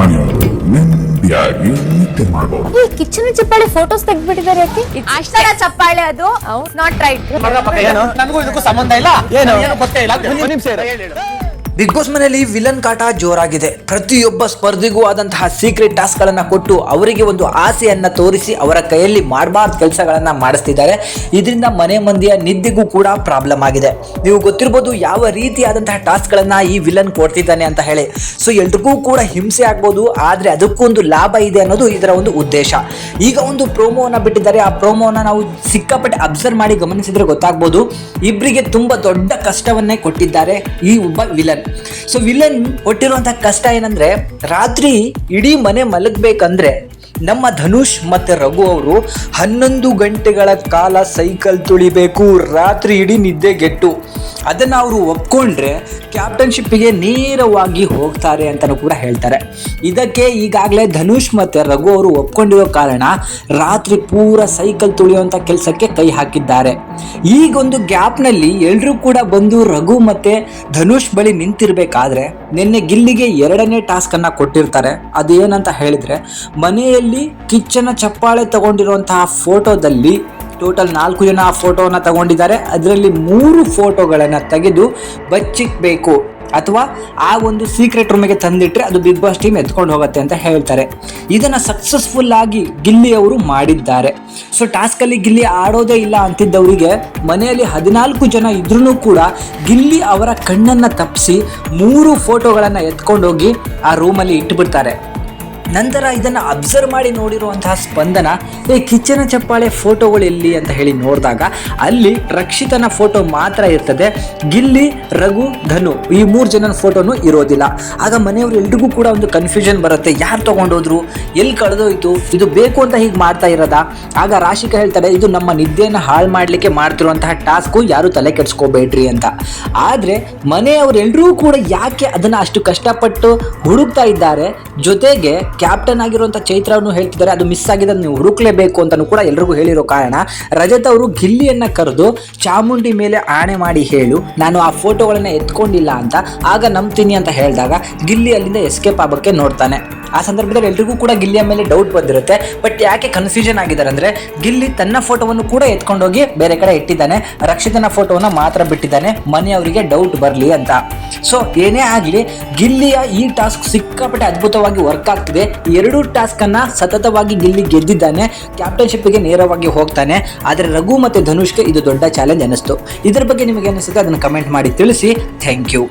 ಮನೆಯವರು ನೆಮ್ಮದಿಯಾಗಿ ನಿದ್ದೆ ಮಾಡಬಹುದು. ಈ ಕಿಚನ್ ಚಪ್ಪಾಳೆ ಫೋಟೋಸ್ ತೆಗ್ದ್ಬಿಟ್ಟಿದ್ದಾರೆ ಯಾಕೆ? ಅಷ್ಟರ ಚಪ್ಪಾಳೆ ಅದು ನಾಟ್ ರೈಟ್. ನನಗೂ ಇದಕ್ಕೂ ಸಂಬಂಧ ಇಲ್ಲ, ಏನು ಗೊತ್ತೇ ಇಲ್ಲ. ಒಂದು ನಿಮಿಷ ಬಿಗ್ ಬಾಸ್ ಮನೆಯಲ್ಲಿ ವಿಲನ್ ಕಾಟ ಜೋರಾಗಿದೆ. ಪ್ರತಿಯೊಬ್ಬ ಸ್ಪರ್ಧಿಗೂ ಆದಂತಹ ಸೀಕ್ರೆಟ್ ಟಾಸ್ಕ್ ಗಳನ್ನ ಕೊಟ್ಟು ಅವರಿಗೆ ಒಂದು ಆಸೆಯನ್ನ ತೋರಿಸಿ ಅವರ ಕೈಯಲ್ಲಿ ಮಾಡಬಾರ್ದು ಕೆಲಸಗಳನ್ನ ಮಾಡಿಸ್ತಿದ್ದಾರೆ. ಇದರಿಂದ ಮನೆ ಮಂದಿಯ ನಿದ್ದೆಗೂ ಕೂಡ ಪ್ರಾಬ್ಲಮ್ ಆಗಿದೆ. ನೀವು ಗೊತ್ತಿರ್ಬೋದು ಯಾವ ರೀತಿಯಾದಂತಹ ಟಾಸ್ಕ್ ಗಳನ್ನ ಈ ವಿಲನ್ ಕೊಡ್ತಿದ್ದಾನೆ ಅಂತ ಹೇಳಿ. ಸೊ ಎಲ್ರಿಗೂ ಕೂಡ ಹಿಂಸೆ ಆಗ್ಬೋದು, ಆದ್ರೆ ಅದಕ್ಕೂ ಒಂದು ಲಾಭ ಇದೆ ಅನ್ನೋದು ಇದರ ಒಂದು ಉದ್ದೇಶ. ಈಗ ಒಂದು ಪ್ರೋಮೋವನ್ನ ಬಿಟ್ಟಿದ್ದಾರೆ. ಆ ಪ್ರೋಮೋವನ್ನ ನಾವು ಸಿಕ್ಕಾಪಟ್ಟೆ ಅಬ್ಸರ್ವ್ ಮಾಡಿ ಗಮನಿಸಿದ್ರೆ ಗೊತ್ತಾಗ್ಬೋದು, ಇಬ್ಬರಿಗೆ ತುಂಬಾ ದೊಡ್ಡ ಕಷ್ಟವನ್ನೇ ಕೊಟ್ಟಿದ್ದಾರೆ ಈ ಒಬ್ಬ ವಿಲನ್. ಸೊ ವಿಲನ್ ಕೊಟ್ಟಿರುವಂತಹ ಕಷ್ಟ ಏನಂದ್ರೆ, ರಾತ್ರಿ ಇಡೀ ಮನೆ ಮಲಗಬೇಕಂದ್ರೆ ನಮ್ಮ ಧನುಷ್ ಮತ್ತೆ ರಘು ಅವರು 11 ಗಂಟೆಗಳ ಕಾಲ ಸೈಕಲ್ ತುಳಿಬೇಕು, ರಾತ್ರಿ ಇಡೀ ನಿದ್ದೆಗೆಟ್ಟು. ಅದನ್ನು ಅವರು ಒಪ್ಕೊಂಡ್ರೆ ಕ್ಯಾಪ್ಟನ್ಶಿಪ್ಪಿಗೆ ನೇರವಾಗಿ ಹೋಗ್ತಾರೆ ಅಂತಲೂ ಕೂಡ ಹೇಳ್ತಾರೆ. ಇದಕ್ಕೆ ಈಗಾಗಲೇ ಧನುಷ್ ಮತ್ತು ರಘು ಅವರು ಒಪ್ಕೊಂಡಿರೋ ಕಾರಣ ರಾತ್ರಿ ಪೂರ ಸೈಕಲ್ ತುಳಿಯುವಂಥ ಕೆಲಸಕ್ಕೆ ಕೈ ಹಾಕಿದ್ದಾರೆ. ಈಗೊಂದು ಗ್ಯಾಪ್ನಲ್ಲಿ ಎಲ್ಲರೂ ಕೂಡ ಬಂದು ರಘು ಮತ್ತು ಧನುಷ್ ಬಳಿ ನಿಂತಿರಬೇಕಾದ್ರೆ ನಿನ್ನೆ ಗಿಲ್ಲಿಗೆ 2ನೇ ಟಾಸ್ಕನ್ನು ಕೊಟ್ಟಿರ್ತಾರೆ. ಅದು ಏನಂತ ಹೇಳಿದರೆ, ಮನೆಯಲ್ಲಿ ಕಿಚ್ಚನ ಚಪ್ಪಾಳೆ ತಗೊಂಡಿರುವಂತಹ ಫೋಟೋದಲ್ಲಿ ಟೋಟಲ್ 4 ಜನ ಆ ಫೋಟೋವನ್ನು ತಗೊಂಡಿದ್ದಾರೆ. ಅದರಲ್ಲಿ 3 ಫೋಟೋಗಳನ್ನು ತೆಗೆದು ಬಚ್ಚಿಕ್ಬೇಕು ಅಥವಾ ಆ ಒಂದು ಸೀಕ್ರೆಟ್ ರೂಮಿಗೆ ತಂದಿಟ್ರೆ ಅದು ಬಿಗ್ ಬಾಸ್ ಟೀಮ್ ಎತ್ಕೊಂಡು ಹೋಗುತ್ತೆ ಅಂತ ಹೇಳ್ತಾರೆ. ಇದನ್ನು ಸಕ್ಸಸ್ಫುಲ್ ಆಗಿ ಗಿಲ್ಲಿ ಅವರು ಮಾಡಿದ್ದಾರೆ. ಸೊ ಟಾಸ್ಕಲ್ಲಿ ಗಿಲ್ಲಿ ಆಡೋದೇ ಇಲ್ಲ ಅಂತಿದ್ದವರಿಗೆ ಮನೆಯಲ್ಲಿ 14 ಜನ ಇದ್ರೂ ಕೂಡ ಗಿಲ್ಲಿ ಅವರ ಕಣ್ಣನ್ನು ತಪ್ಪಿಸಿ 3 ಫೋಟೋಗಳನ್ನು ಎತ್ಕೊಂಡೋಗಿ ಆ ರೂಮಲ್ಲಿ ಇಟ್ಟುಬಿಡ್ತಾರೆ. ನಂತರ ಇದನ್ನು ಅಬ್ಸರ್ವ್ ಮಾಡಿ ನೋಡಿರುವಂತಹ ಸ್ಪಂದನ, ಈ ಕಿಚ್ಚನ ಚಪ್ಪಾಳೆ ಫೋಟೋಗಳು ಎಲ್ಲಿ ಅಂತ ಹೇಳಿ ನೋಡಿದಾಗ ಅಲ್ಲಿ ರಕ್ಷಿತನ ಫೋಟೋ ಮಾತ್ರ ಇರ್ತದೆ. ಗಿಲ್ಲಿ, ರಘು, ಧನು ಈ 3 ಜನನ ಫೋಟೋನು ಇರೋದಿಲ್ಲ. ಆಗ ಮನೆಯವರು ಎಲ್ರಿಗೂ ಕೂಡ ಒಂದು ಕನ್ಫ್ಯೂಷನ್ ಬರುತ್ತೆ, ಯಾರು ತೊಗೊಂಡೋದ್ರು, ಎಲ್ಲಿ ಕಳೆದೋಯ್ತು, ಇದು ಬೇಕು ಅಂತ ಹೀಗೆ ಮಾಡ್ತಾ ಇರೋದಾ? ಆಗ ರಾಶಿಕಾ ಹೇಳ್ತಾರೆ, ಇದು ನಮ್ಮ ನಿದ್ದೆಯನ್ನು ಹಾಳು ಮಾಡಲಿಕ್ಕೆ ಮಾಡ್ತಿರುವಂತಹ ಟಾಸ್ಕು, ಯಾರು ತಲೆ ಕೆಡಿಸ್ಕೋಬೇಡ್ರಿ ಅಂತ. ಆದರೆ ಮನೆಯವರೆಲ್ಲರೂ ಕೂಡ ಯಾಕೆ ಅದನ್ನು ಅಷ್ಟು ಕಷ್ಟಪಟ್ಟು ಹುಡುಕ್ತಾ ಇದ್ದಾರೆ, ಜೊತೆಗೆ ಕ್ಯಾಪ್ಟನ್ ಆಗಿರುವಂಥ ಚೈತ್ರವನ್ನು ಹೇಳ್ತಿದ್ದಾರೆ ಅದು ಮಿಸ್ ಆಗಿದೆ, ನೀವು ಹುಡುಕ್ಲೇಬೇಕು ಅಂತಲೂ ಕೂಡ ಎಲ್ರಿಗೂ ಹೇಳಿರೋ ಕಾರಣ ರಜತ್ ಅವರು ಗಿಲ್ಲಿಯನ್ನು ಕರೆದು ಚಾಮುಂಡಿ ಮೇಲೆ ಆಣೆ ಮಾಡಿ ಹೇಳು, ನಾನು ಆ ಫೋಟೋಗಳನ್ನು ಎತ್ಕೊಂಡಿಲ್ಲ ಅಂತ, ಆಗ ನಂಬ್ತೀನಿ ಅಂತ ಹೇಳಿದಾಗ ಗಿಲ್ಲಿ ಅಲ್ಲಿಂದ ಎಸ್ಕೇಪ್ ಆಗೋಕ್ಕೆ ನೋಡ್ತಾನೆ. ಆ ಸಂದರ್ಭದಲ್ಲಿ ಎಲ್ರಿಗೂ ಕೂಡ ಗಿಲ್ಲಿಯ ಮೇಲೆ ಡೌಟ್ ಬಂದಿರುತ್ತೆ. ಬಟ್ ಯಾಕೆ ಕನ್ಫ್ಯೂಷನ್ ಆಗಿದ್ದಾರೆ ಅಂದರೆ, ಗಿಲ್ಲಿ ತನ್ನ ಫೋಟೋವನ್ನು ಕೂಡ ಎತ್ಕೊಂಡೋಗಿ ಬೇರೆ ಕಡೆ ಇಟ್ಟಿದ್ದಾನೆ, ರಕ್ಷಿತನ ಫೋಟೋವನ್ನು ಮಾತ್ರ ಬಿಟ್ಟಿದ್ದಾನೆ, ಮನೆಯವರಿಗೆ ಡೌಟ್ ಬರಲಿ ಅಂತ. ಸೊ ಏನೇ ಆಗಲಿ, ಗಿಲ್ಲಿಯ ಈ ಟಾಸ್ಕ್ ಸಿಕ್ಕಾಪಟ್ಟೆ ಅದ್ಭುತವಾಗಿ ವರ್ಕ್ ಆಗ್ತಿದೆ. 2 ಟಾಸ್ಕನ್ನು ಸತತವಾಗಿ ಗಿಲ್ಲಿ ಗೆದ್ದಿದ್ದಾನೆ, ಕ್ಯಾಪ್ಟನ್ಶಿಪ್ಗೆ ನೇರವಾಗಿ ಹೋಗ್ತಾನೆ. ಆದರೆ ರಘು ಮತ್ತು ಧನುಷ್ಗೆ ಇದು ದೊಡ್ಡ ಚಾಲೆಂಜ್ ಅನ್ನಿಸ್ತು. ಇದ್ರ ಬಗ್ಗೆ ನಿಮಗೆ ಅನಿಸುತ್ತೆ ಅದನ್ನು ಕಮೆಂಟ್ ಮಾಡಿ ತಿಳಿಸಿ. Thank you.